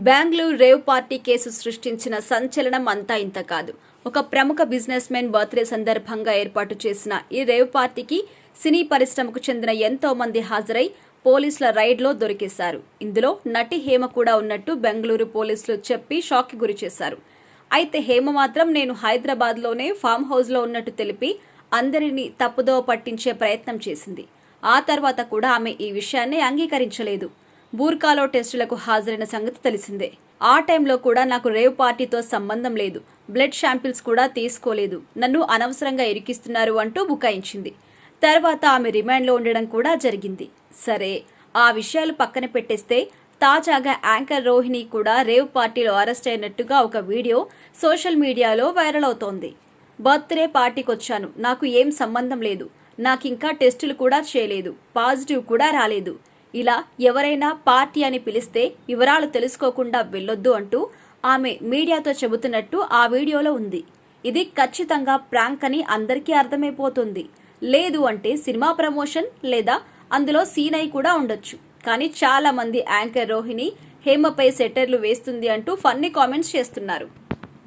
Bengaluru rave party case సృష్టించిన సంచలనం అంతా ఇంత కాదు. ఒక ప్రముఖ బిజినెస్ మెన్ బర్త్డే సందర్భంగా ఏర్పాటు చేసిన ఈ రేవ్ పార్టీకి సినీ పరిశ్రమకు చెందిన ఎంతో మంది హాజరై పోలీసుల రైడ్లో దొరికేశారు. ఇందులో నటి హేమ కూడా ఉన్నట్టు బెంగళూరు పోలీసులు చెప్పి షాక్కి గురి చేశారు. అయితే హేమ మాత్రం నేను హైదరాబాద్లోనే ఫామ్ హౌస్లో ఉన్నట్టు తెలిపి అందరినీ తప్పుదోవ పట్టించే ప్రయత్నం చేసింది. ఆ తర్వాత కూడా ఆమె ఈ విషయాన్ని అంగీకరించలేదు. బూర్కాలో టెస్టులకు హాజరైన సంగతి తెలిసిందే. ఆ టైంలో కూడా నాకు రేవ్ పార్టీతో సంబంధం లేదు, బ్లడ్ శాంపిల్స్ కూడా తీసుకోలేదు, నన్ను అనవసరంగా ఇరికిస్తున్నారు అంటూ బుకాయించింది. తర్వాత ఆమె రిమాండ్లో ఉండడం కూడా జరిగింది. సరే, ఆ విషయాలు పక్కన పెట్టేస్తే తాజాగా యాంకర్ రోహిణి కూడా రేవ్ పార్టీలో అరెస్ట్ అయినట్టుగా ఒక వీడియో సోషల్ మీడియాలో వైరల్ అవుతోంది. బర్త్డే పార్టీకి వచ్చాను, నాకు ఏం సంబంధం లేదు, నాకింకా టెస్టులు కూడా చేయలేదు, పాజిటివ్ కూడా రాలేదు, ఇలా ఎవరైనా పార్టీ అని పిలిస్తే వివరాలు తెలుసుకోకుండా వెళ్ళొద్దు అంటూ ఆమె మీడియాతో చెబుతున్నట్టు ఆ వీడియోలో ఉంది. ఇది ఖచ్చితంగా ప్రాంక్ అని అందరికీ అర్థమైపోతుంది. లేదు అంటే సినిమా ప్రమోషన్ లేదా అందులో సీన్ అయి కూడా ఉండొచ్చు. కానీ చాలా మంది యాంకర్ రోహిణి హేమపై సెటర్లు వేస్తుంది అంటూ ఫన్నీ కామెంట్స్ చేస్తున్నారు.